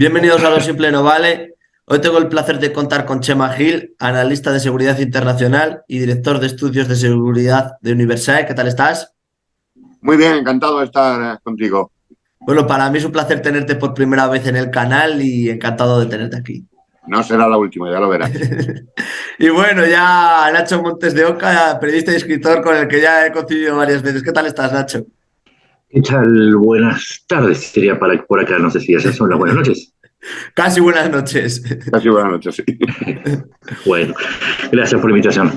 Bienvenidos a Lo Simple No Vale. Hoy tengo el placer de contar con Chema Gil, analista de seguridad internacional y director de estudios de seguridad de Universae. ¿Qué tal estás? Muy bien, encantado de estar contigo. Bueno, para mí es un placer tenerte por primera vez en el canal y encantado de tenerte aquí. No será la última, ya lo verás. Y bueno, ya Nacho Montes de Oca, periodista y escritor con el que ya he coincidido varias veces. ¿Qué tal estás, Nacho? ¿Qué tal? Buenas tardes, sería por acá, no sé si ya son las buenas noches. Casi buenas noches. Casi buenas noches, sí. Bueno, gracias por la invitación.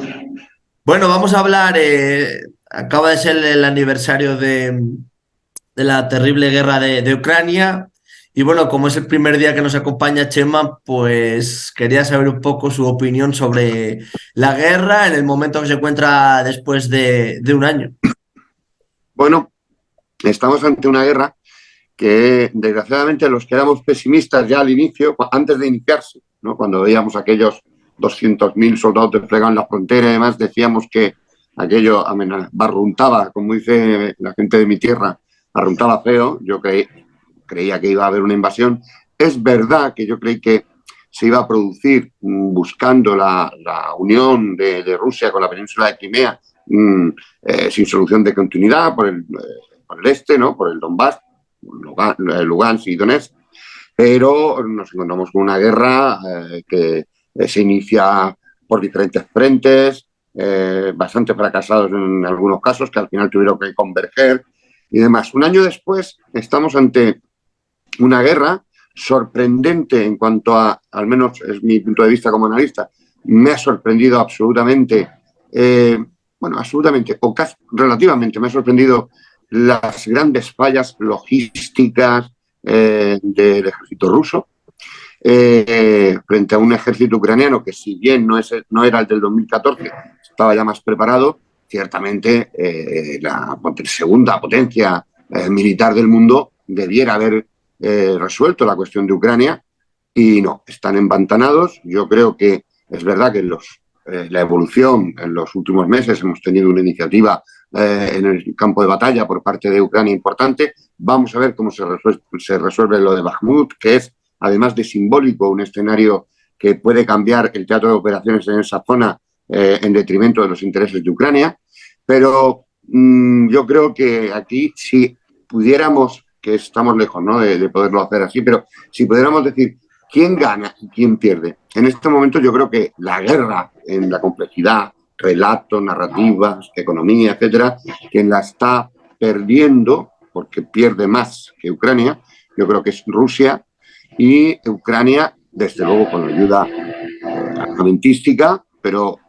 Bueno, vamos a hablar, acaba de ser el aniversario de la terrible guerra de Ucrania. Y bueno, como es el primer día que nos acompaña Chema, pues quería saber un poco su opinión sobre la guerra en el momento que se encuentra después de un año. Bueno, estamos ante una guerra que desgraciadamente los que éramos pesimistas ya al inicio, antes de iniciarse, ¿no? Cuando veíamos aquellos 200.000 soldados desplegados en la frontera y demás, decíamos que aquello barruntaba, como dice la gente de mi tierra, barruntaba feo. Creía que iba a haber una invasión. Es verdad que yo creí que se iba a producir buscando la unión de Rusia con la península de Crimea sin solución de continuidad por el este, ¿no? Por el Donbass, Lugansk y Donetsk, pero nos encontramos con una guerra que se inicia por diferentes frentes, bastante fracasados en algunos casos, que al final tuvieron que converger y demás. Un año después estamos ante una guerra sorprendente en cuanto a, al menos es mi punto de vista como analista, me ha sorprendido absolutamente, absolutamente, o casi relativamente, me ha sorprendido las grandes fallas logísticas del ejército ruso frente a un ejército ucraniano que, si bien no era el del 2014, estaba ya más preparado. Ciertamente la segunda potencia militar del mundo debiera haber resuelto la cuestión de Ucrania, y no, están embantanados. Yo creo que es verdad que la evolución en los últimos meses hemos tenido una iniciativa en el campo de batalla por parte de Ucrania importante. Vamos a ver cómo se resuelve lo de Bakhmut, que es, además de simbólico, un escenario que puede cambiar el teatro de operaciones en esa zona en detrimento de los intereses de Ucrania. Pero yo creo que aquí, si pudiéramos, que estamos lejos, ¿no?, de poderlo hacer así, pero si pudiéramos decir quién gana y quién pierde, en este momento yo creo que la guerra, en la complejidad, relatos, narrativas, economía, etcétera, quien la está perdiendo, porque pierde más que Ucrania, yo creo que es Rusia. Y Ucrania, desde luego, con la ayuda armamentística, pero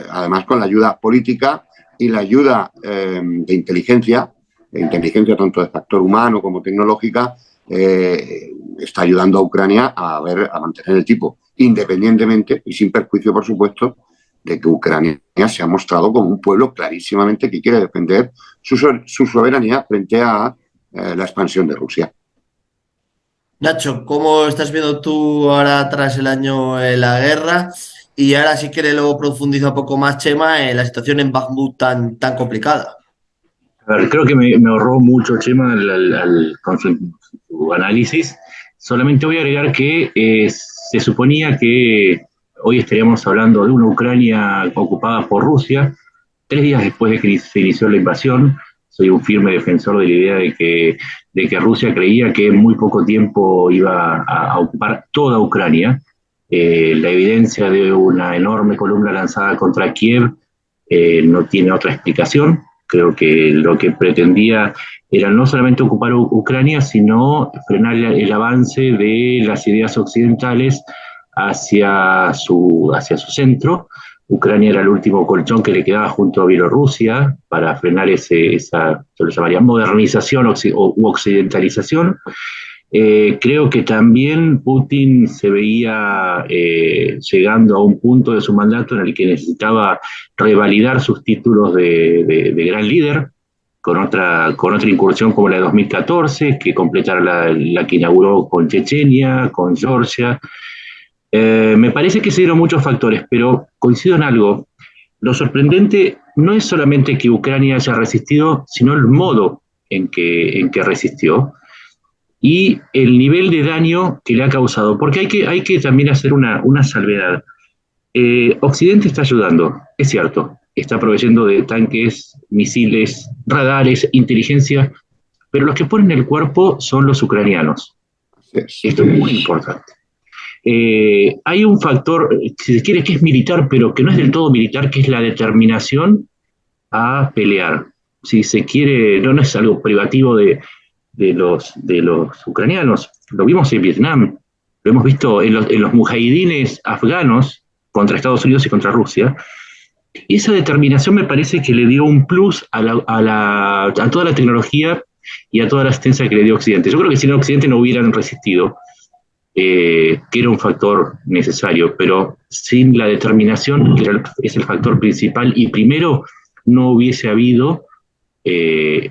además con la ayuda política y la ayuda de inteligencia tanto de factor humano como tecnológica, está ayudando a Ucrania a mantener el tipo, independientemente y sin perjuicio, por supuesto, de que Ucrania se ha mostrado como un pueblo clarísimamente que quiere defender su soberanía frente a la expansión de Rusia. Nacho, ¿cómo estás viendo tú ahora tras el año de la guerra? Y ahora si quieres luego profundiza un poco más, Chema, en la situación en Bakhmut tan complicada. A ver, creo que me ahorró mucho Chema con su análisis. Solamente voy a agregar que se suponía que hoy estaríamos hablando de una Ucrania ocupada por Rusia, 3 días después de que se inició la invasión. Soy un firme defensor de la idea de que Rusia creía que en muy poco tiempo iba a ocupar toda Ucrania. La evidencia de una enorme columna lanzada contra Kiev no tiene otra explicación. Creo que lo que pretendía era no solamente ocupar Ucrania, sino frenar el avance de las ideas occidentales hacia su centro. Ucrania era el último colchón que le quedaba junto a Bielorrusia para frenar esa, se lo llamaría modernización u occidentalización. Creo que también Putin se veía llegando a un punto de su mandato en el que necesitaba revalidar sus títulos de gran líder con otra incursión como la de 2014, que completara la que inauguró con Chechenia, con Georgia. Me parece que se dieron muchos factores, pero coincido en algo. Lo sorprendente no es solamente que Ucrania haya resistido, sino el modo en que resistió. y el nivel de daño que le ha causado. Porque hay que también hacer una salvedad. Occidente está ayudando, es cierto, está proveyendo de tanques, misiles, radares, inteligencia, pero los que ponen el cuerpo son los ucranianos. Esto es muy importante. Hay un factor, si se quiere, que es militar, pero que no es del todo militar, que es la determinación a pelear. Si se quiere, no es algo privativo de los ucranianos. Lo vimos en Vietnam, lo hemos visto en los mujahidines afganos contra Estados Unidos y contra Rusia. Y esa determinación me parece que le dio un plus a toda la tecnología y a toda la asistencia que le dio Occidente. Yo creo que si no, Occidente no hubieran resistido, que era un factor necesario, pero sin la determinación, que es el factor principal, y primero no hubiese habido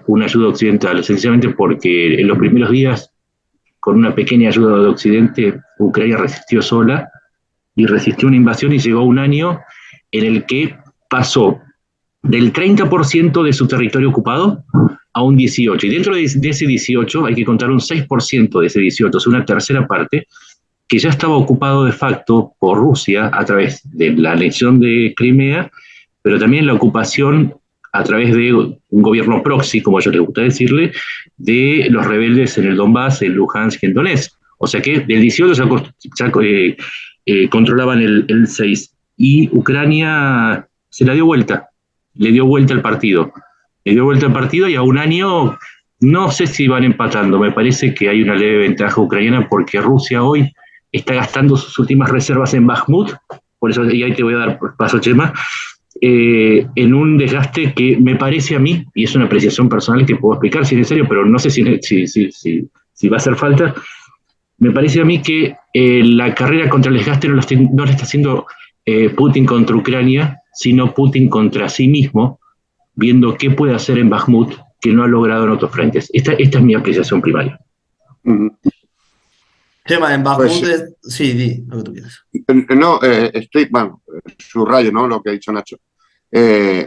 una ayuda occidental, sencillamente porque en los primeros días, con una pequeña ayuda de Occidente, Ucrania resistió sola y resistió una invasión y llegó a un año en el que pasó del 30% de su territorio ocupado a un 18%. Y dentro de ese 18 hay que contar un 6% de ese 18, o sea, una tercera parte, que ya estaba ocupado de facto por Rusia a través de la anexión de Crimea, pero también la ocupación a través de un gobierno proxy, como a ellos les gusta decirle, de los rebeldes en el Donbass, en Luhansk y en Donetsk. O sea que del 18 ya controlaban el 6. Y Ucrania se la dio vuelta, le dio vuelta al partido. Le dio vuelta al partido y a un año no sé si van empatando. Me parece que hay una leve ventaja ucraniana porque Rusia hoy está gastando sus últimas reservas en Bakhmut, por eso, y ahí te voy a dar paso, Chema, en un desgaste que me parece a mí, y es una apreciación personal que puedo explicar si es necesario, pero no sé si va a hacer falta, me parece a mí que la carrera contra el desgaste no lo está haciendo Putin contra Ucrania, sino Putin contra sí mismo, viendo qué puede hacer en Bakhmut que no ha logrado en otros frentes. Esta es mi apreciación primaria. Tema en Bakhmut, pues, sí, di lo que tú quieras. No, subrayo, ¿no?, lo que ha dicho Nacho.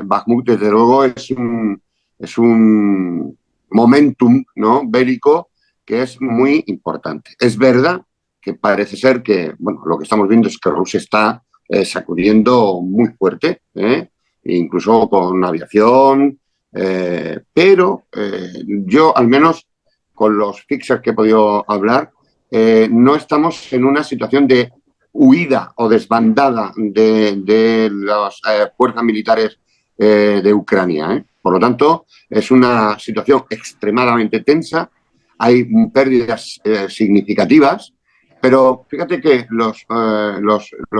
Bakhmut, desde luego, es un momentum, ¿no?, bélico que es muy importante. Es verdad que parece ser que, bueno, lo que estamos viendo es que Rusia está sacudiendo muy fuerte, incluso con aviación, pero yo, al menos con los fixers que he podido hablar, no estamos en una situación de huida o desbandada de las fuerzas militares de Ucrania. Por lo tanto, es una situación extremadamente tensa, hay pérdidas significativas, pero fíjate que los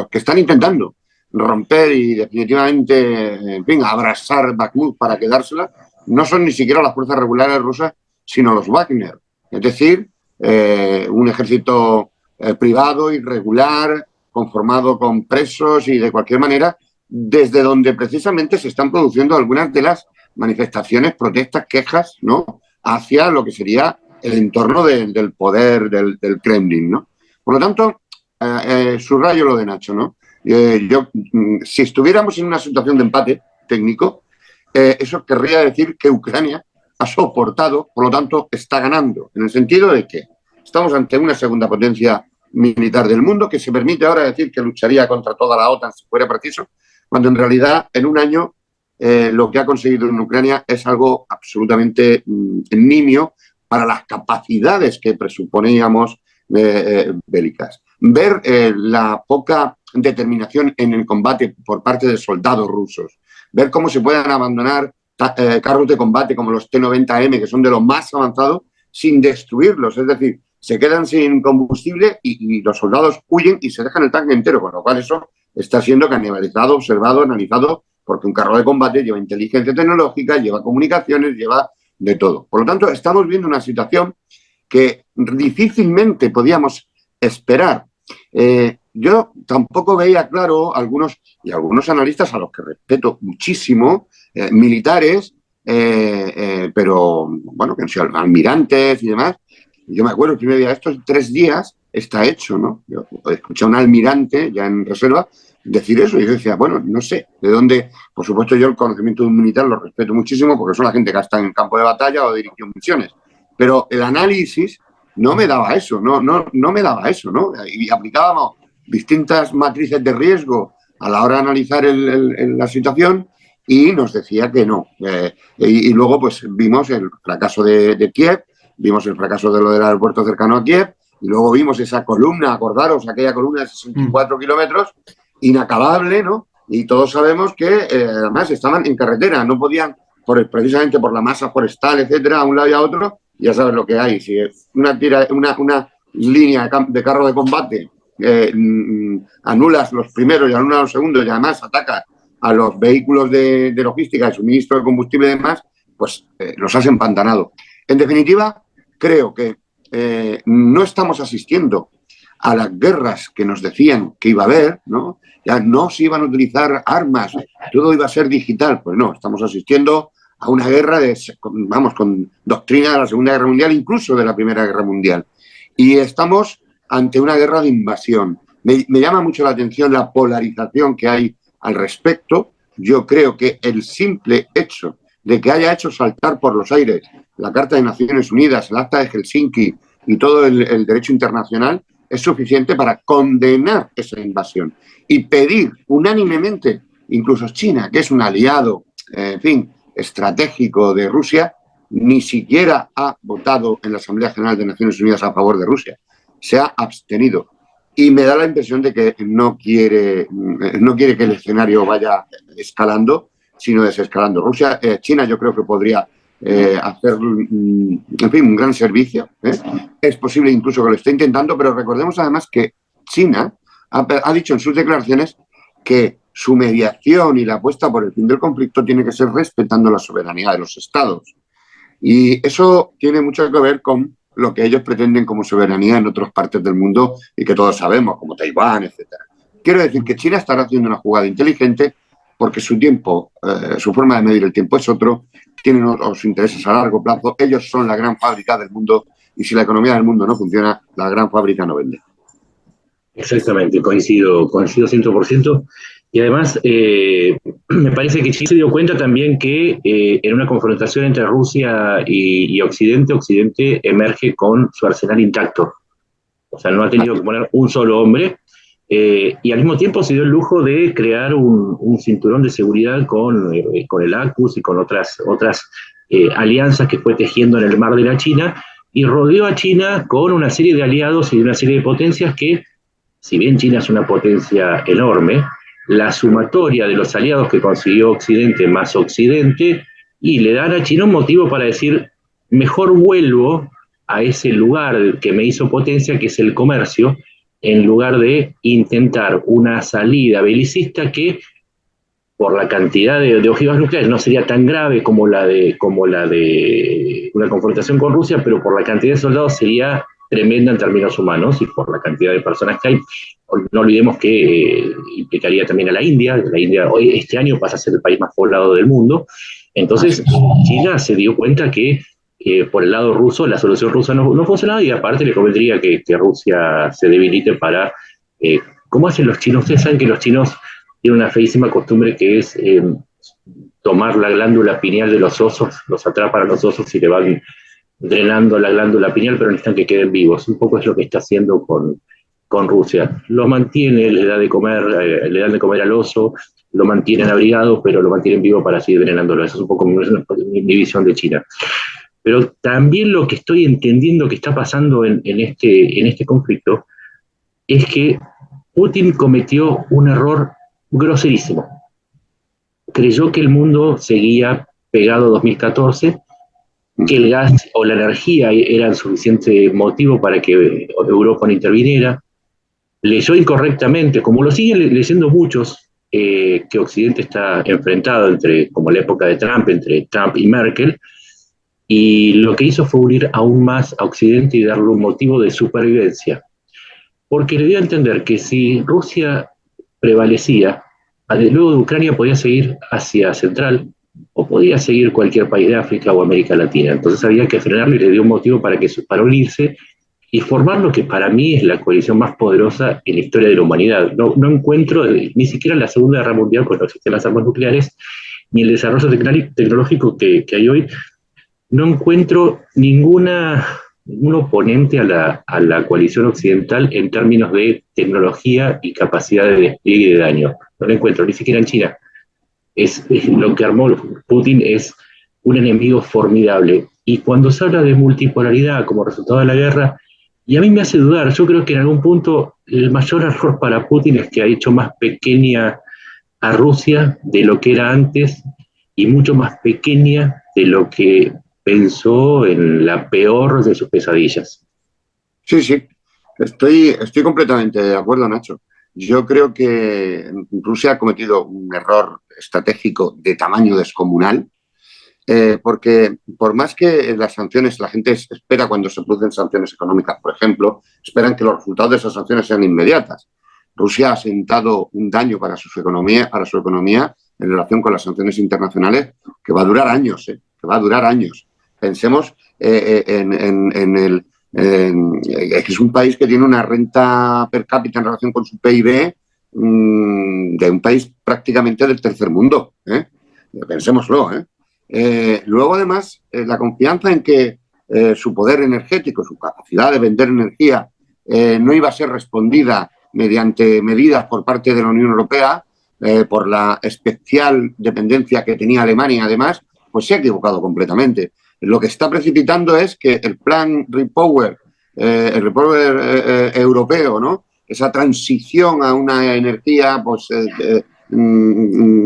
que están intentando romper y definitivamente, en fin, abrazar Bakhmut para quedársela, no son ni siquiera las fuerzas regulares rusas, sino los Wagner. Es decir, un ejército privado, irregular, conformado con presos y de cualquier manera, desde donde precisamente se están produciendo algunas de las manifestaciones, protestas, quejas, ¿no?, hacia lo que sería el entorno del poder del Kremlin, ¿no? Por lo tanto, subrayo lo de Nacho, ¿no? Si estuviéramos en una situación de empate técnico, eso querría decir que Ucrania ha soportado, por lo tanto, está ganando, en el sentido de que estamos ante una segunda potencia militar del mundo que se permite ahora decir que lucharía contra toda la OTAN si fuera preciso, cuando en realidad en un año lo que ha conseguido en Ucrania es algo absolutamente nimio para las capacidades que presuponíamos bélicas. Ver la poca determinación en el combate por parte de soldados rusos, ver cómo se pueden abandonar carros de combate como los T-90M, que son de los más avanzados, sin destruirlos, es decir, se quedan sin combustible y los soldados huyen y se dejan el tanque entero, con lo cual eso está siendo canibalizado, observado, analizado, porque un carro de combate lleva inteligencia tecnológica, lleva comunicaciones, lleva de todo. Por lo tanto, estamos viendo una situación que difícilmente podíamos esperar. Yo tampoco veía claro algunos analistas, a los que respeto muchísimo, militares, pero bueno, que han sido almirantes y demás. Yo me acuerdo el primer día, estos 3 días está hecho, ¿no? Yo escuché a un almirante ya en reserva decir eso y yo decía, bueno, no sé de dónde. Por supuesto, yo el conocimiento de un militar lo respeto muchísimo porque son la gente que está en el campo de batalla o dirigió misiones, pero el análisis no me daba eso, no me daba eso, ¿no? Y aplicábamos distintas matrices de riesgo a la hora de analizar la situación y nos decía que no. Y luego pues vimos el fracaso de Kiev, vimos el fracaso de lo del aeropuerto cercano a Kiev, y luego vimos esa columna, acordaros, aquella columna de 64 kilómetros, inacabable, ¿no? Y todos sabemos que además estaban en carretera, no podían, precisamente por la masa forestal, etcétera, a un lado y a otro, ya sabes lo que hay. Si una línea de carro de combate anulas los primeros y anulas los segundos y además atacas a los vehículos de logística, de suministro de combustible y demás, pues los has empantanado. En definitiva, creo que no estamos asistiendo a las guerras que nos decían que iba a haber, ¿no? Ya no se iban a utilizar armas, todo iba a ser digital. Pues no, estamos asistiendo a una guerra con doctrina de la Segunda Guerra Mundial, incluso de la Primera Guerra Mundial. Y estamos ante una guerra de invasión. Me llama mucho la atención la polarización que hay al respecto. Yo creo que el simple hecho de que haya hecho saltar por los aires la Carta de Naciones Unidas, el Acta de Helsinki y todo el derecho internacional es suficiente para condenar esa invasión y pedir unánimemente, incluso China, que es un aliado, en fin, estratégico de Rusia, ni siquiera ha votado en la Asamblea General de Naciones Unidas a favor de Rusia. Se ha abstenido. Y me da la impresión de que no quiere que el escenario vaya escalando, sino desescalando. China yo creo que podría hacer, en fin, un gran servicio. Es posible incluso que lo esté intentando, pero recordemos además que China ha dicho en sus declaraciones que su mediación y la apuesta por el fin del conflicto tiene que ser respetando la soberanía de los estados. Y eso tiene mucho que ver con lo que ellos pretenden como soberanía en otras partes del mundo y que todos sabemos, como Taiwán, etc. Quiero decir que China estará haciendo una jugada inteligente porque su tiempo, su forma de medir el tiempo es otro, tienen otros intereses a largo plazo, ellos son la gran fábrica del mundo y si la economía del mundo no funciona, la gran fábrica no vende. Exactamente, coincido 100%. Y además, me parece que Chile se dio cuenta también que en una confrontación entre Rusia y Occidente emerge con su arsenal intacto. O sea, no ha tenido que poner un solo hombre. Y al mismo tiempo se dio el lujo de crear un cinturón de seguridad con el AUKUS y con otras alianzas que fue tejiendo en el mar de la China, y rodeó a China con una serie de aliados y una serie de potencias que, si bien China es una potencia enorme, la sumatoria de los aliados que consiguió Occidente más Occidente, y le dan a China un motivo para decir, mejor vuelvo a ese lugar que me hizo potencia, que es el comercio, en lugar de intentar una salida belicista que, por la cantidad de ojivas nucleares, no sería tan grave como la de una confrontación con Rusia, pero por la cantidad de soldados sería tremenda en términos humanos y por la cantidad de personas que hay. No olvidemos que implicaría también a la India. La India hoy, este año, pasa a ser el país más poblado del mundo. Entonces, China se dio cuenta que por el lado ruso, la solución rusa no funcionaba, y aparte le convendría que Rusia se debilite para... ¿Cómo hacen los chinos? Ustedes saben que los chinos tienen una feísima costumbre que es tomar la glándula pineal de los osos, los atrapan a los osos y le van drenando la glándula pineal, pero necesitan que queden vivos. Un poco es lo que está haciendo con Rusia. Lo mantiene, le dan de comer al oso, lo mantienen abrigado, pero lo mantienen vivo para seguir drenándolo. Eso es un poco mi visión de China. Pero también lo que estoy entendiendo que está pasando en este conflicto es que Putin cometió un error groserísimo. Creyó que el mundo seguía pegado a 2014, que el gas o la energía era el suficiente motivo para que Europa no interviniera. Leyó incorrectamente, como lo siguen leyendo muchos, que Occidente está enfrentado como la época de Trump, entre Trump y Merkel, y lo que hizo fue unir aún más a Occidente y darle un motivo de supervivencia. Porque le dio a entender que si Rusia prevalecía, luego de Ucrania podía seguir Asia Central, o podía seguir cualquier país de África o América Latina. Entonces había que frenarlo y le dio un motivo para unirse y formar lo que para mí es la coalición más poderosa en la historia de la humanidad. No encuentro ni siquiera la Segunda Guerra Mundial, cuando existían las armas nucleares, ni el desarrollo tecnológico que hay hoy. No encuentro ninguna un oponente a la coalición occidental en términos de tecnología y capacidad de despliegue y de daño. No lo encuentro, ni siquiera en China. Es lo que armó Putin es un enemigo formidable. Y cuando se habla de multipolaridad como resultado de la guerra, y a mí me hace dudar, yo creo que en algún punto el mayor error para Putin es que ha hecho más pequeña a Rusia de lo que era antes y mucho más pequeña de lo que pensó en la peor de sus pesadillas. Sí, sí, estoy completamente de acuerdo, Nacho. Yo creo que Rusia ha cometido un error estratégico de tamaño descomunal, porque por más que las sanciones, la gente espera cuando se producen sanciones económicas, por ejemplo, esperan que los resultados de esas sanciones sean inmediatas. Rusia ha sentado un daño para su economía en relación con las sanciones internacionales que va a durar años, que va a durar años. Pensemos que es un país que tiene una renta per cápita en relación con su PIB de un país prácticamente del tercer mundo. Pensémoslo. Luego, además, la confianza en que su poder energético, su capacidad de vender energía, no iba a ser respondida mediante medidas por parte de la Unión Europea, por la especial dependencia que tenía Alemania, además, pues se ha equivocado completamente. Lo que está precipitando es que el plan Repower, el Repower europeo, ¿no? Esa transición a una energía pues,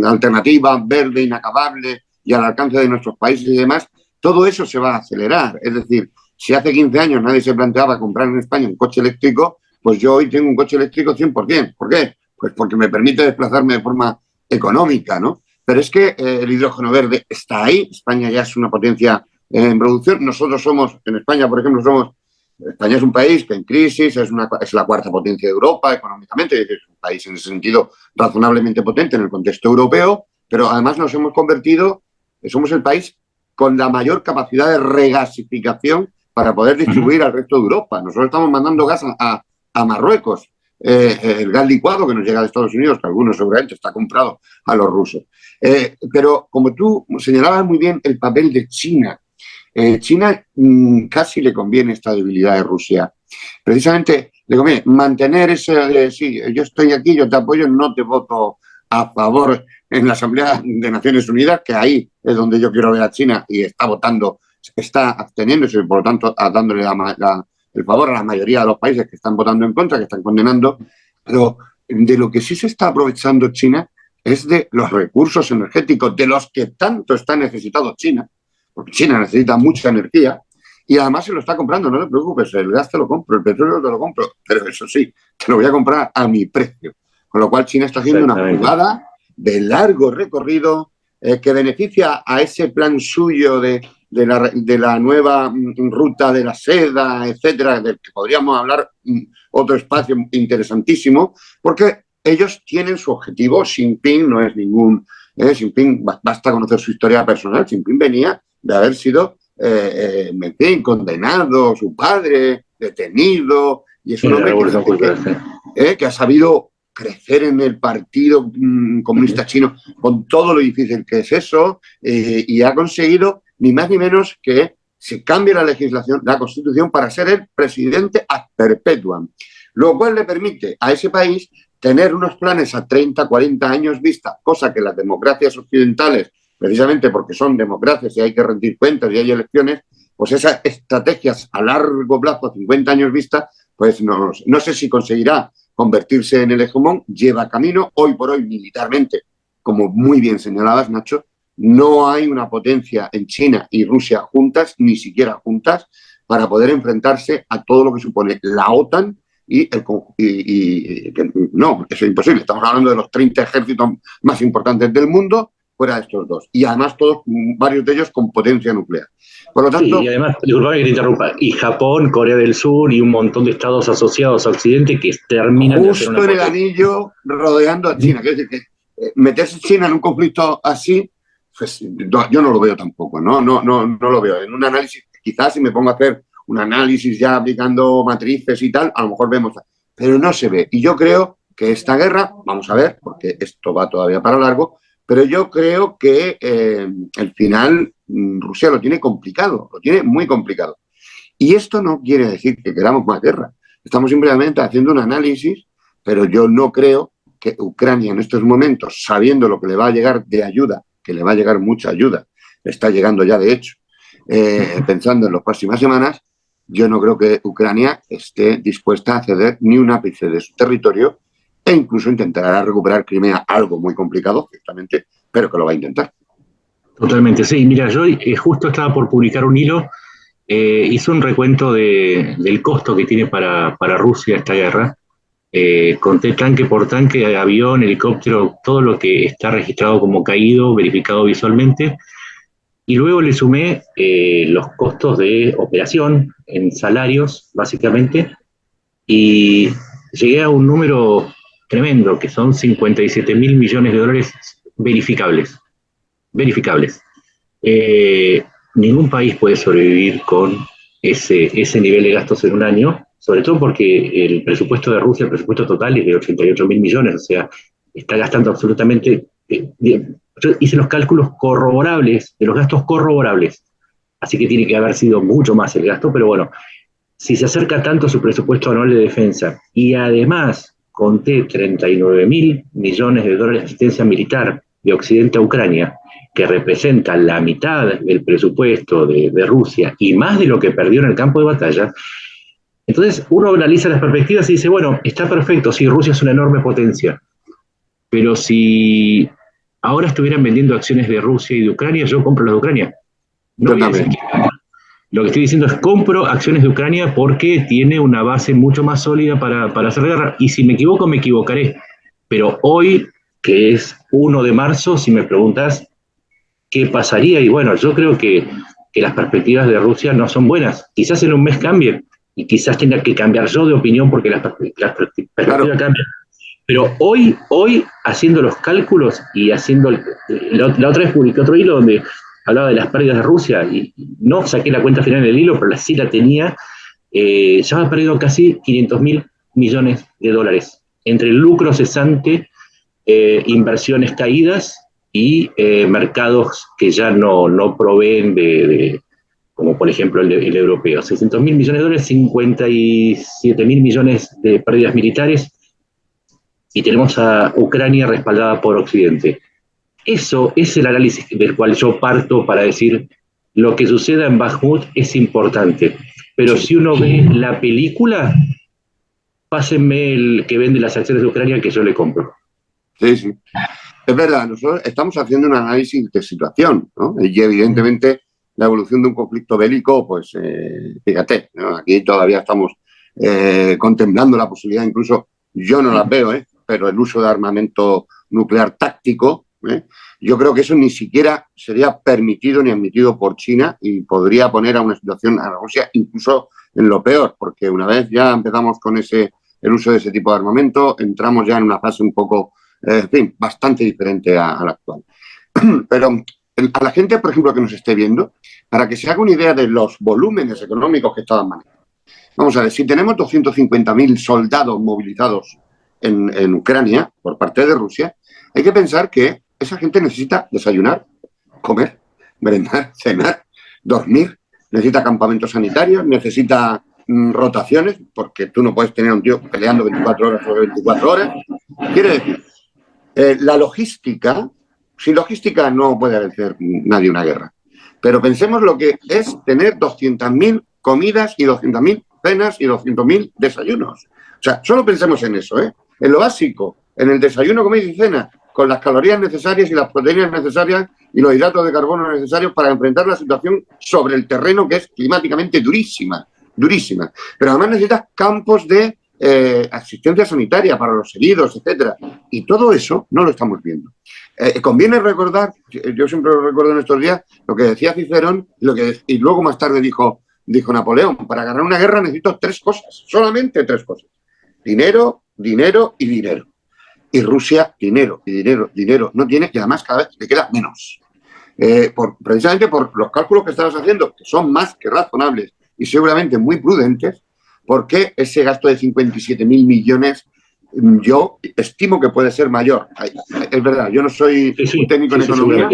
alternativa, verde, inacabable y al alcance de nuestros países y demás, todo eso se va a acelerar. Es decir, si hace 15 años nadie se planteaba comprar en España un coche eléctrico, pues yo hoy tengo un coche eléctrico 100%. ¿Por qué? Pues porque me permite desplazarme de forma económica, ¿no? Pero es que el hidrógeno verde está ahí. España ya es una potencia en producción. Nosotros somos, en España, por ejemplo, España es un país que en crisis, es la cuarta potencia de Europa económicamente, es un país en ese sentido razonablemente potente en el contexto europeo, pero además nos hemos convertido, somos el país con la mayor capacidad de regasificación para poder distribuir al resto de Europa. Nosotros estamos mandando gas a Marruecos, el gas licuado que nos llega de Estados Unidos, que algunos seguramente está comprado a los rusos. Pero como tú señalabas muy bien el papel de China, China casi le conviene esta debilidad de Rusia. Precisamente le conviene mantener ese, sí, yo estoy aquí, yo te apoyo, no te voto a favor en la Asamblea de Naciones Unidas, que ahí es donde yo quiero ver a China y está votando, está absteniéndose, por lo tanto, dándole el favor a la mayoría de los países que están votando en contra, que están condenando. Pero de lo que sí se está aprovechando China es de los recursos energéticos, de los que tanto está necesitado China, porque China necesita mucha energía, y además se lo está comprando, no te preocupes, el gas te lo compro, el petróleo te lo compro, pero eso sí, te lo voy a comprar a mi precio. Con lo cual China está haciendo una jugada de largo recorrido que beneficia a ese plan suyo de la nueva ruta de la seda, etcétera, del que podríamos hablar otro espacio interesantísimo, porque ellos tienen su objetivo. Xi Jinping no es ningún... Xi Jinping, basta conocer su historia personal. Xi Jinping venía de haber sido, en fin, condenado, su padre, detenido, y es un hombre que ha sabido crecer en el Partido Comunista Chino con todo lo difícil que es eso, y ha conseguido ni más ni menos que se cambie la legislación, la Constitución, para ser el presidente ad perpetuam, lo cual le permite a ese país tener unos planes a 30, 40 años vista, cosa que las democracias occidentales, precisamente porque son democracias y hay que rendir cuentas y hay elecciones, pues esas estrategias a largo plazo, 50 años vista, pues no sé si conseguirá convertirse en el hegemón, lleva camino. Hoy por hoy, militarmente, como muy bien señalabas, Nacho, no hay una potencia en China y Rusia juntas, ni siquiera juntas, para poder enfrentarse a todo lo que supone la OTAN no, eso es imposible. Estamos hablando de los 30 ejércitos más importantes del mundo, fuera de estos dos. Y además varios de ellos con potencia nuclear. Por lo tanto, sí, y además, disculpame que te interrumpa, y Japón, Corea del Sur y un montón de estados asociados a Occidente que terminan de hacer una justo en el anillo rodeando a China. Quiere decir que meterse China en un conflicto así, pues yo no lo veo tampoco, no lo veo. En un análisis, quizás si me pongo a hacer un análisis ya aplicando matrices y tal, a lo mejor vemos, pero no se ve. Y yo creo que esta guerra, vamos a ver, porque esto va todavía para largo, pero yo creo que al final Rusia lo tiene complicado, lo tiene muy complicado. Y esto no quiere decir que queramos más guerra. Estamos simplemente haciendo un análisis, pero yo no creo que Ucrania en estos momentos, sabiendo lo que le va a llegar de ayuda, que le va a llegar mucha ayuda, le está llegando ya de hecho, pensando en las próximas semanas, yo no creo que Ucrania esté dispuesta a ceder ni un ápice de su territorio e incluso intentará recuperar Crimea, algo muy complicado, ciertamente, pero que lo va a intentar. Totalmente, sí. Mira, yo justo estaba por publicar un hilo, hice un recuento del costo que tiene para Rusia esta guerra. Conté tanque por tanque, avión, helicóptero, todo lo que está registrado como caído, verificado visualmente, y luego le sumé los costos de operación en salarios, básicamente, y llegué a un número tremendo, que son 57.000 millones de dólares verificables. Verificables. Ningún país puede sobrevivir con ese nivel de gastos en un año, sobre todo porque el presupuesto de Rusia, el presupuesto total es de 88.000 millones, o sea, está gastando absolutamente... yo hice los cálculos corroborables, de los gastos corroborables, así que tiene que haber sido mucho más el gasto, pero bueno, si se acerca tanto a su presupuesto anual de defensa y además conté 39.000 millones de dólares de asistencia militar de Occidente a Ucrania, que representa la mitad del presupuesto de Rusia y más de lo que perdió en el campo de batalla, entonces uno analiza las perspectivas y dice, bueno, está perfecto, sí, Rusia es una enorme potencia, pero si ahora estuvieran vendiendo acciones de Rusia y de Ucrania, yo compro las de Ucrania. No voy a decir que lo que estoy diciendo es compro acciones de Ucrania porque tiene una base mucho más sólida para hacer guerra, y si me equivoco, me equivocaré. Pero hoy, que es 1 de marzo, si me preguntas qué pasaría, y bueno, yo creo que las perspectivas de Rusia no son buenas. Quizás en un mes cambien, y quizás tenga que cambiar yo de opinión porque las perspectivas cambian. Pero hoy, haciendo los cálculos y haciendo... La otra vez publiqué otro hilo donde hablaba de las pérdidas de Rusia, y no saqué la cuenta final del hilo, pero sí la tenía. Ya ha perdido casi 500.000 millones de dólares entre el lucro cesante, inversiones caídas y mercados que ya no proveen como por ejemplo el europeo. 600.000 millones de dólares, 57.000 millones de pérdidas militares, y tenemos a Ucrania respaldada por Occidente. Eso es el análisis del cual yo parto para decir lo que suceda en Bakhmut es importante, pero si uno ve la película, pásenme el que vende las acciones de Ucrania que yo le compro. Sí, sí. Es verdad, nosotros estamos haciendo un análisis de situación, ¿no? Y evidentemente la evolución de un conflicto bélico, pues fíjate, ¿no? Aquí todavía estamos contemplando la posibilidad, incluso yo no las veo, pero el uso de armamento nuclear táctico, yo creo que eso ni siquiera sería permitido ni admitido por China, y podría poner a una situación a Rusia incluso en lo peor, porque una vez ya empezamos con el uso de ese tipo de armamento, entramos ya en una fase un poco, en fin, bastante diferente a la actual. Pero a la gente, por ejemplo, que nos esté viendo, para que se haga una idea de los volúmenes económicos que estaban manejando. Vamos a ver, si tenemos 250.000 soldados movilizados en Ucrania por parte de Rusia, hay que pensar que esa gente necesita desayunar, comer, merendar, cenar, dormir, necesita campamentos sanitarios, necesita rotaciones, porque tú no puedes tener a un tío peleando 24 horas sobre 24 horas. Quiere decir, la logística, sin logística no puede vencer nadie una guerra. Pero pensemos lo que es tener 200.000 comidas y 200.000 cenas y 200.000 desayunos. O sea, solo pensemos en eso, en lo básico, en el desayuno, comida y cena, con las calorías necesarias y las proteínas necesarias y los hidratos de carbono necesarios para enfrentar la situación sobre el terreno, que es climáticamente durísima, durísima. Pero además necesitas campos de asistencia sanitaria para los heridos, etcétera. Y todo eso no lo estamos viendo. Conviene recordar, yo siempre lo recuerdo en estos días, lo que decía Cicerón y luego más tarde dijo Napoleón: para ganar una guerra necesito 3 cosas, solamente 3 cosas. Dinero, dinero y dinero. Y Rusia, dinero y dinero, dinero no tiene, y además cada vez le queda menos. Precisamente por los cálculos que estabas haciendo, que son más que razonables y seguramente muy prudentes, porque ese gasto de 57.000 millones yo estimo que puede ser mayor. Es verdad, yo no soy un técnico en economía,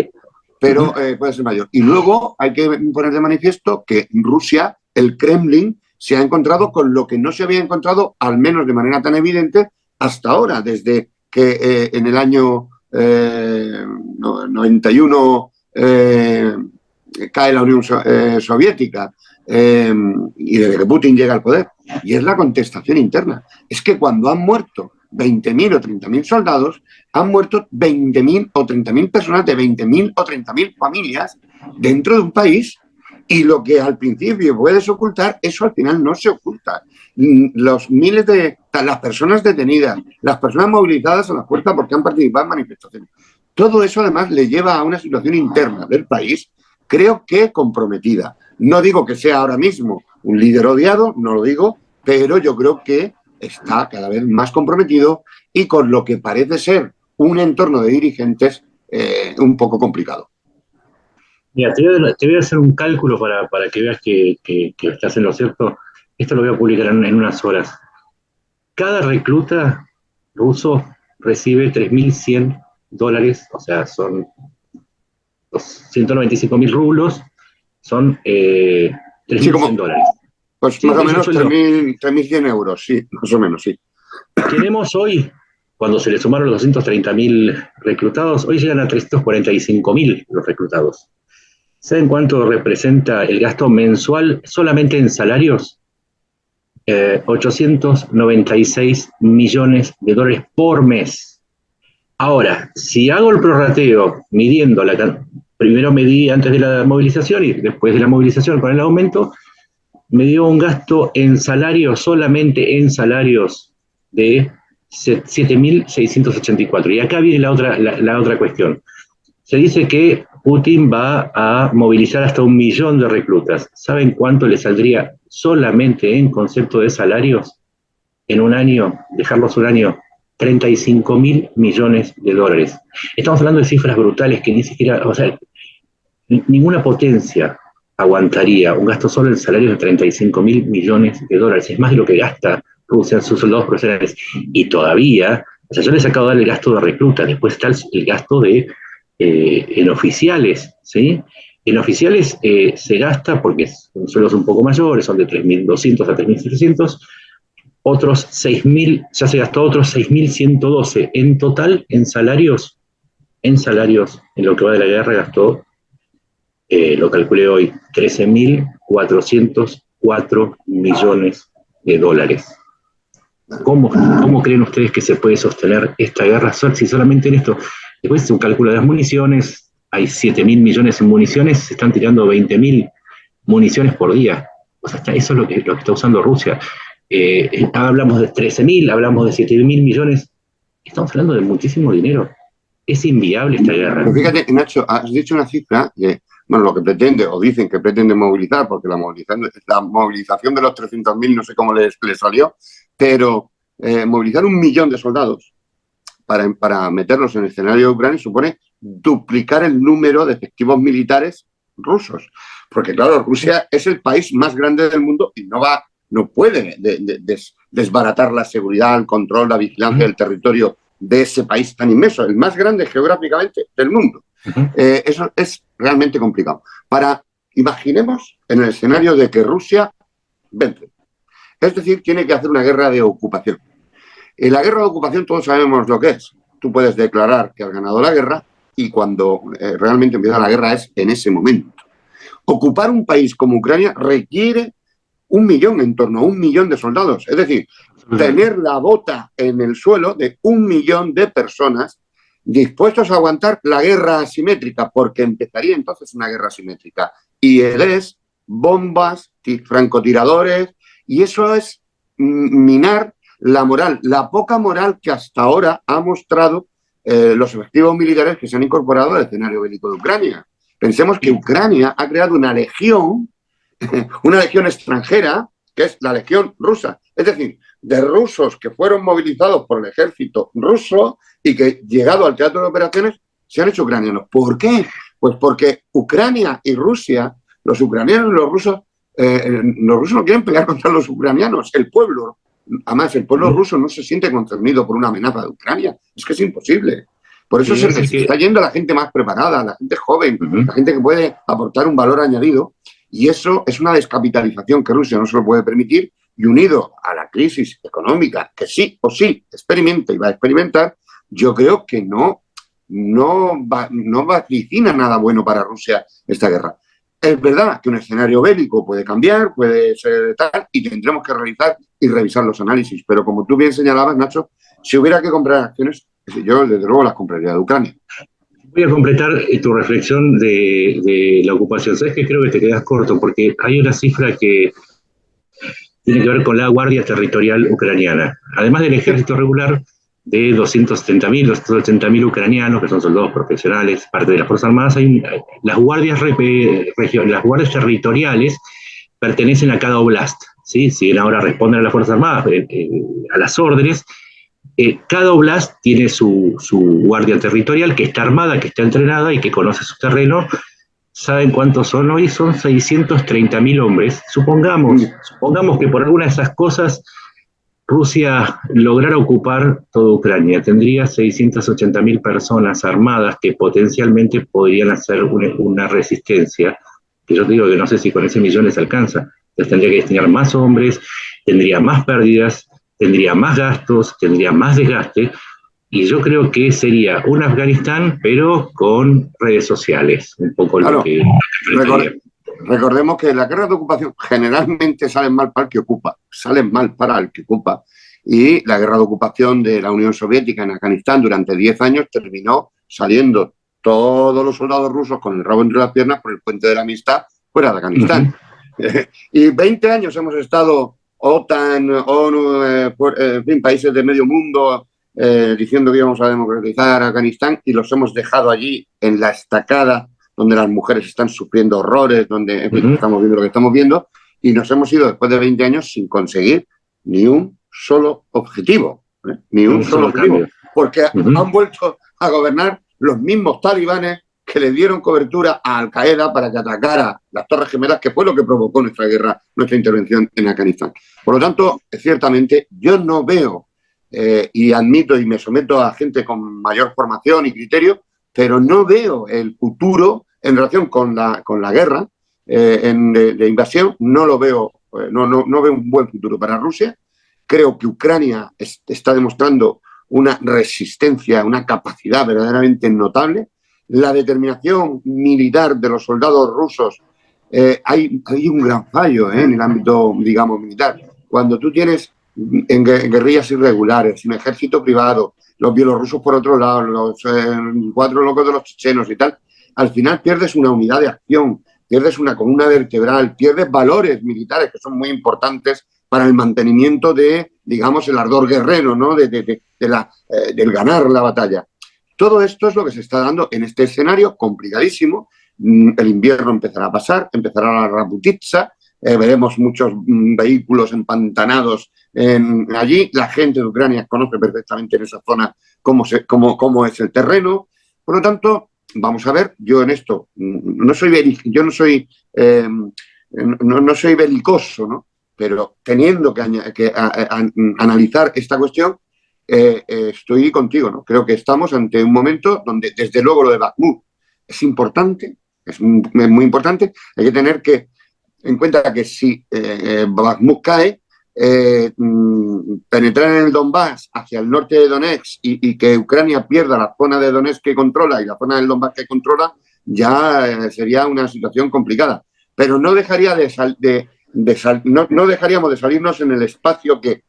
pero puede ser mayor. Y luego hay que poner de manifiesto que Rusia el Kremlin se ha encontrado con lo que no se había encontrado, al menos de manera tan evidente, hasta ahora, desde que en el año 91 cae la Unión Soviética y desde que Putin llega al poder. Y es la contestación interna. Es que cuando han muerto 20.000 o 30.000 soldados, han muerto 20.000 o 30.000 personas de 20.000 o 30.000 familias dentro de un país, y lo que al principio puedes ocultar, eso al final no se oculta. Los miles de las personas detenidas, las personas movilizadas a la fuerza porque han participado en manifestaciones, todo eso además le lleva a una situación interna del país, creo que comprometida. No digo que sea ahora mismo un líder odiado, no lo digo, pero yo creo que está cada vez más comprometido y con lo que parece ser un entorno de dirigentes un poco complicado. Mira, te voy a hacer un cálculo para que veas que estás en lo cierto. Esto lo voy a publicar en unas horas. Cada recluta ruso recibe $3.100, o sea, son 195.000 rublos, son $3.100. Pues sí, más o menos 3.100 euros, sí, más o menos, sí. Tenemos hoy, cuando se le sumaron los 230.000 reclutados, hoy llegan a 345.000 los reclutados. ¿Saben cuánto representa el gasto mensual solamente en salarios? 896 millones de dólares por mes. Ahora, si hago el prorrateo midiendo primero medí antes de la movilización y después de la movilización con el aumento, me dio un gasto en salarios, solamente en salarios, de 7.684. Y acá viene la otra cuestión. Se dice que Putin va a movilizar hasta 1 millón de reclutas. ¿Saben cuánto le saldría solamente en concepto de salarios en un año? Dejarlos un año, 35.000 millones de dólares. Estamos hablando de cifras brutales que ni siquiera, o sea, ninguna potencia aguantaría un gasto solo en salarios de 35.000 millones de dólares. Es más de lo que gasta Rusia en sus soldados profesionales. Y todavía, o sea, yo les acabo de dar el gasto de recluta, después está el gasto de en oficiales, ¿sí? En oficiales se gasta, porque son sueldos un poco mayores, son de 3.200 a 3.700, otros 6.000, ya se gastó otros 6.112. En total, en salarios, en lo que va de la guerra gastó, lo calculé hoy, 13.404 millones de dólares. ¿Cómo creen ustedes que se puede sostener esta guerra si solamente en esto? Después se calcula las municiones, hay 7.000 millones en municiones, se están tirando 20.000 municiones por día. O sea, eso es lo que está usando Rusia. Hablamos de 13.000, hablamos de 7.000 millones. Estamos hablando de muchísimo dinero. Es inviable esta guerra. Pero fíjate, Nacho, has dicho una cifra que, bueno, lo que pretende, o dicen que pretende movilizar, porque la movilización de los 300.000 no sé cómo les salió, pero movilizar 1 millón de soldados para meterlos en el escenario de Ucrania supone duplicar el número de efectivos militares rusos. Porque, claro, Rusia es el país más grande del mundo y no puede desbaratar la seguridad, el control, la vigilancia del territorio de ese país tan inmenso, el más grande geográficamente del mundo. Eso es realmente complicado. Imaginemos en el escenario de que Rusia vence. Es decir, tiene que hacer una guerra de ocupación. En la guerra de ocupación todos sabemos lo que es. Tú puedes declarar que has ganado la guerra y cuando realmente empieza la guerra es en ese momento. Ocupar un país como Ucrania requiere 1 millón, en torno a 1 millón de soldados. Es decir, tener la bota en el suelo de 1 millón de personas dispuestos a aguantar la guerra asimétrica, porque empezaría entonces una guerra asimétrica. Y es bombas, francotiradores, y eso es minar la moral, la poca moral que hasta ahora ha mostrado los efectivos militares que se han incorporado al escenario bélico de Ucrania. Pensemos que Ucrania ha creado una legión extranjera, que es la legión rusa. Es decir, de rusos que fueron movilizados por el ejército ruso y que, llegado al teatro de operaciones, se han hecho ucranianos. ¿Por qué? Pues porque Ucrania y Rusia, los ucranianos y los rusos no quieren pelear contra los ucranianos, el pueblo. Además, el pueblo ruso no se siente concernido por una amenaza de Ucrania. Es que es imposible. Por eso se está yendo la gente más preparada, la gente joven, la gente que puede aportar un valor añadido. Y eso es una descapitalización que Rusia no se lo puede permitir, y unido a la crisis económica que sí o sí experimenta y va a experimentar, yo creo que no vaticina nada bueno para Rusia esta guerra. Es verdad que un escenario bélico puede cambiar, puede ser tal, y tendremos que realizar y revisar los análisis. Pero como tú bien señalabas, Nacho, si hubiera que comprar acciones, yo desde luego las compraría de Ucrania. Voy a completar tu reflexión de la ocupación. Sabes que creo que te quedas corto, porque hay una cifra que tiene que ver con la Guardia Territorial Ucraniana. Además del ejército regular de 280.000 ucranianos, que son soldados profesionales, parte de las Fuerzas Armadas, las guardias territoriales pertenecen a cada oblast, ¿sí? Si bien ahora responden a las Fuerzas Armadas, a las órdenes, cada oblast tiene su guardia territorial, que está armada, que está entrenada y que conoce su terreno. ¿Saben cuántos son hoy? Son 630.000 hombres. Supongamos que por alguna de esas cosas Rusia lograra ocupar toda Ucrania. Tendría 680.000 personas armadas que potencialmente podrían hacer una resistencia, que yo te digo que no sé si con ese millón les alcanza. Entonces tendría que destinar más hombres, tendría más pérdidas, tendría más gastos, tendría más desgaste, y yo creo que sería un Afganistán, pero con redes sociales, un poco claro, lo que... Recordemos que las guerras de ocupación generalmente salen mal para el que ocupa, y la guerra de ocupación de la Unión Soviética en Afganistán durante 10 años terminó saliendo todos los soldados rusos con el rabo entre las piernas por el puente de la amistad fuera de Afganistán. Y 20 años hemos estado OTAN, ONU, en fin, países de medio mundo diciendo que íbamos a democratizar Afganistán, y los hemos dejado allí en la estacada donde las mujeres están sufriendo horrores, donde en fin, estamos viendo lo que estamos viendo, y nos hemos ido después de 20 años sin conseguir ni un solo objetivo, ni un solo objetivo, porque han vuelto a gobernar los mismos talibanes que le dieron cobertura a Al-Qaeda para que atacara las Torres Gemelas, que fue lo que provocó nuestra guerra, nuestra intervención en Afganistán. Por lo tanto, ciertamente, yo no veo, y admito y me someto a gente con mayor formación y criterio, pero no veo el futuro en relación con la guerra de invasión. No lo veo, no veo un buen futuro para Rusia. Creo que Ucrania está demostrando una resistencia, una capacidad verdaderamente notable. La determinación militar de los soldados rusos, hay un gran fallo en el ámbito, digamos, militar. Cuando tú tienes en guerrillas irregulares, un ejército privado, los bielorrusos por otro lado, los 4 locos de los chechenos y tal, al final pierdes una unidad de acción, pierdes una columna vertebral, pierdes valores militares que son muy importantes para el mantenimiento de, digamos, el ardor guerrero, ¿no? Del ganar la batalla. Todo esto es lo que se está dando en este escenario complicadísimo. El invierno empezará a pasar, empezará la Raputitsa, veremos muchos vehículos empantanados allí. La gente de Ucrania conoce perfectamente en esa zona cómo es el terreno. Por lo tanto, vamos a ver, yo en esto no soy belicoso, ¿no? Pero teniendo que analizar esta cuestión, estoy contigo, ¿no? Creo que estamos ante un momento donde, desde luego, lo de Bakhmut es importante, es muy importante. Hay que tener en cuenta que si Bakhmut cae, penetrar en el Donbass hacia el norte de Donetsk y que Ucrania pierda la zona de Donetsk que controla y la zona del Donbass que controla, ya sería una situación complicada. Pero no dejaríamos de salirnos en el espacio que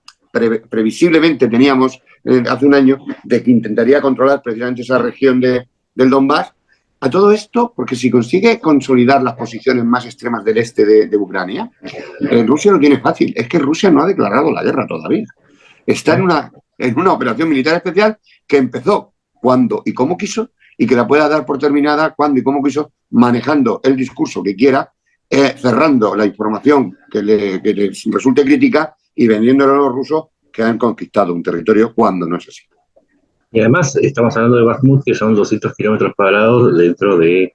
previsiblemente teníamos hace un año, de que intentaría controlar precisamente esa región del Donbass. A todo esto, porque si consigue consolidar las posiciones más extremas del este de Ucrania, Rusia lo tiene fácil. Es que Rusia no ha declarado la guerra todavía. Está en una operación militar especial que empezó cuando y cómo quiso, y que la pueda dar por terminada cuando y cómo quiso, manejando el discurso que quiera, cerrando la información que les resulte crítica y vendiéndole a los rusos que han conquistado un territorio cuando no es así. Y además estamos hablando de Bakhmut, que son 200 kilómetros cuadrados dentro de,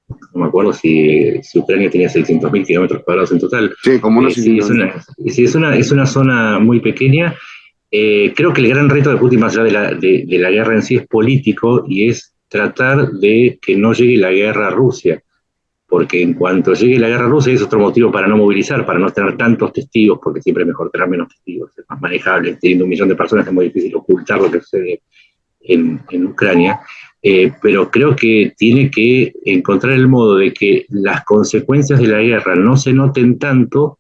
no me acuerdo si Ucrania tenía 600.000 kilómetros cuadrados en total. Sí, como unos sí, es una zona muy pequeña. Creo que el gran reto de Putin, más allá de la guerra en sí, es político, y es tratar de que no llegue la guerra a Rusia. porque en cuanto llegue la guerra rusa, es otro motivo para no movilizar, para no tener tantos testigos, porque siempre es mejor tener menos testigos, es más manejable. Teniendo 1 millón de personas es muy difícil ocultar lo que sucede en Ucrania, pero creo que tiene que encontrar el modo de que las consecuencias de la guerra no se noten tanto,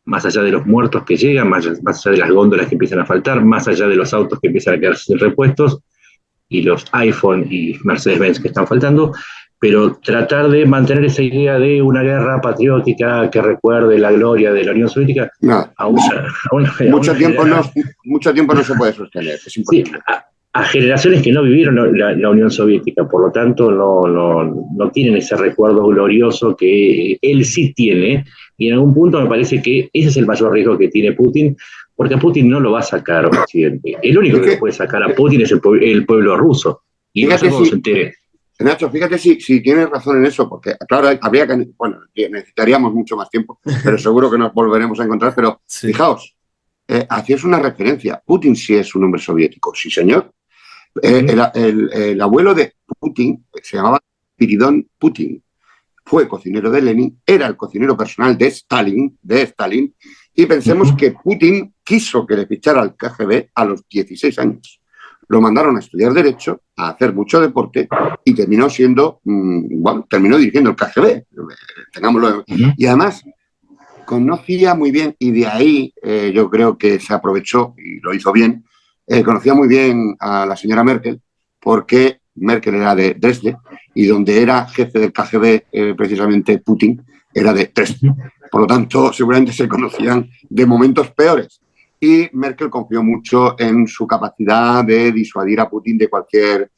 más allá de los muertos que llegan, más allá de las góndolas que empiezan a faltar, más allá de los autos que empiezan a quedarse sin repuestos, y los iPhone y Mercedes-Benz que están faltando, pero tratar de mantener esa idea de una guerra patriótica que recuerde la gloria de la Unión Soviética No, mucho tiempo no se puede sostener, es imposible. Sí, a generaciones que no vivieron la Unión Soviética, por lo tanto no tienen ese recuerdo glorioso que él sí tiene, y en algún punto me parece que ese es el mayor riesgo que tiene Putin, porque a Putin no lo va a sacar Occidente. El único que lo puede sacar a Putin es el pueblo ruso, y no sé cómo se entere. Nacho, fíjate si tienes razón en eso, porque claro, necesitaríamos mucho más tiempo, pero seguro que nos volveremos a encontrar, pero sí. Fijaos, hacías una referencia, Putin sí es un hombre soviético, sí señor. El abuelo de Putin se llamaba Spiridon Putin, fue cocinero de Lenin, era el cocinero personal de Stalin, y pensemos que Putin quiso que le fichara al KGB a los 16 años. Lo mandaron a estudiar Derecho, a hacer mucho deporte, y terminó terminó dirigiendo el KGB, tengámoslo. Y además conocía muy bien, y de ahí yo creo que se aprovechó y lo hizo bien, conocía muy bien a la señora Merkel, porque Merkel era de Dresde, y donde era jefe del KGB, precisamente Putin, era de Dresde. Por lo tanto, seguramente se conocían de momentos peores. Y Merkel confió mucho en su capacidad de disuadir a Putin de cualquier,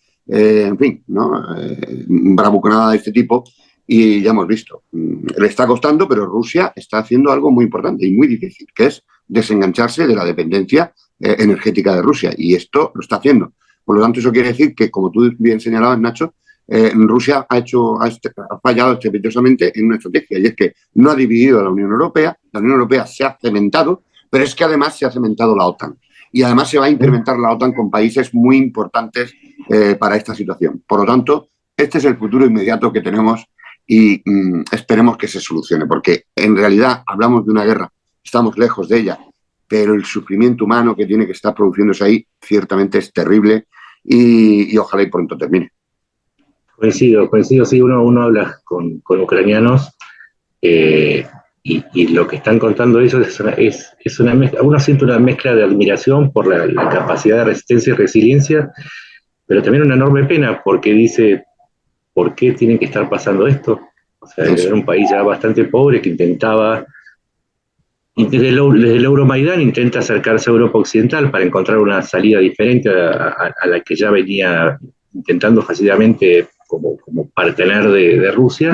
bravuconada de este tipo. Y ya hemos visto, le está costando, pero Rusia está haciendo algo muy importante y muy difícil, que es desengancharse de la dependencia energética de Rusia. Y esto lo está haciendo. Por lo tanto, eso quiere decir que, como tú bien señalabas, Nacho, Rusia ha fallado estrepitosamente en una estrategia, y es que no ha dividido a la Unión Europea. La Unión Europea se ha cementado, pero es que además se ha cementado la OTAN. Y además se va a incrementar la OTAN con países muy importantes para esta situación. Por lo tanto, este es el futuro inmediato que tenemos, y esperemos que se solucione, porque en realidad hablamos de una guerra, estamos lejos de ella, pero el sufrimiento humano que tiene que estar produciéndose ahí ciertamente es terrible, y ojalá y pronto termine. Coincido, sí, uno habla con ucranianos y lo que están contando ellos es una mezcla, uno siente una mezcla de admiración por la capacidad de resistencia y resiliencia, pero también una enorme pena, porque dice, ¿por qué tiene que estar pasando esto? O sea, era un país ya bastante pobre que intentaba, desde el Euromaidán intenta acercarse a Europa Occidental para encontrar una salida diferente a la que ya venía intentando fácilmente como partener de Rusia.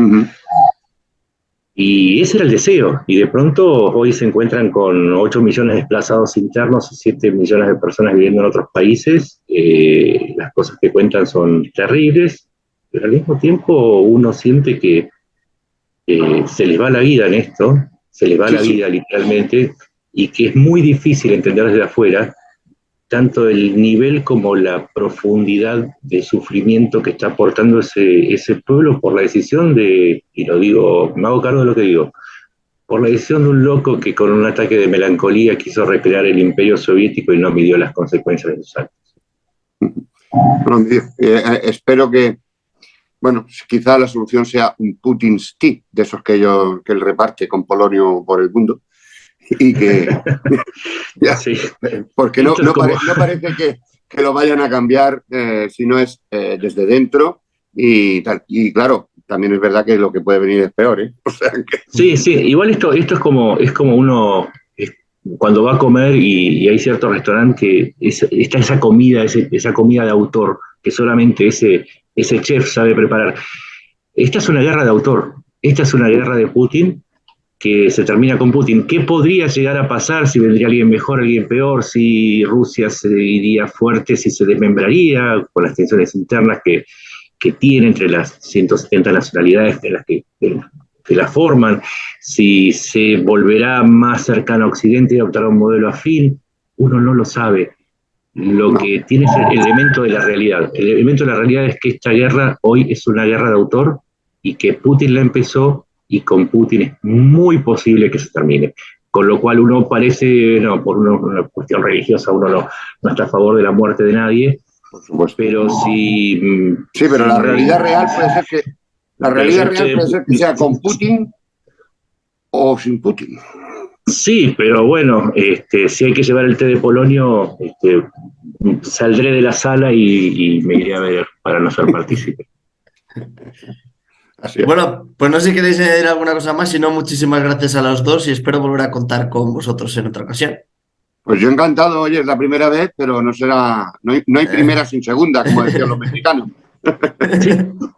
Y ese era el deseo, y de pronto hoy se encuentran con 8 millones de desplazados internos y 7 millones de personas viviendo en otros países. Las cosas que cuentan son terribles, pero al mismo tiempo uno siente que se les va la vida en esto, se les va la vida literalmente, y que es muy difícil entender desde afuera tanto el nivel como la profundidad de sufrimiento que está aportando ese pueblo por la decisión de, y lo digo, me hago cargo de lo que digo, por la decisión de un loco que con un ataque de melancolía quiso recrear el imperio soviético y no midió las consecuencias de sus actos. Bueno, espero que, quizá la solución sea un Putin's Tea, de esos que él reparte con polonio por el mundo, y que porque no parece que lo vayan a cambiar, si no es desde dentro y tal. Y claro, también es verdad que lo que puede venir es peor, ¿eh? O sea que... Sí, igual esto es como uno cuando va a comer y hay ciertos restaurantes que está esa comida de autor que solamente ese chef sabe preparar. Esta es una guerra de autor, esta es una guerra de Putin, que se termina con Putin. ¿Qué podría llegar a pasar si vendría alguien mejor, alguien peor, si Rusia se iría fuerte, si se desmembraría con las tensiones internas que tiene entre las 170 nacionalidades de las que la forman, si se volverá más cercano a Occidente y adoptará un modelo afín? Uno no lo sabe. Lo que tiene es el elemento de la realidad. El elemento de la realidad es que esta guerra hoy es una guerra de autor, y que Putin la empezó y con Putin es muy posible que se termine. Con lo cual uno parece, no, por una cuestión religiosa, uno no está a favor de la muerte de nadie, por supuesto. pero si... Sí, pero la realidad real puede ser que sea con Putin o sin Putin. Sí, pero bueno, si hay que llevar el té de Polonio, saldré de la sala y me iré a ver para no ser partícipe. Así es. Bueno, pues no sé si queréis añadir alguna cosa más, si no, muchísimas gracias a los dos y espero volver a contar con vosotros en otra ocasión. Pues yo encantado, oye, es la primera vez, pero no hay primera sin segunda, como decían los mexicanos. Sí,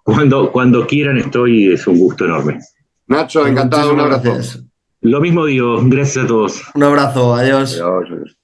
cuando quieran estoy, es un gusto enorme. Nacho, encantado, un Muchísimas abrazo. gracias. Lo mismo digo, gracias a todos. Un abrazo, adiós. Adiós.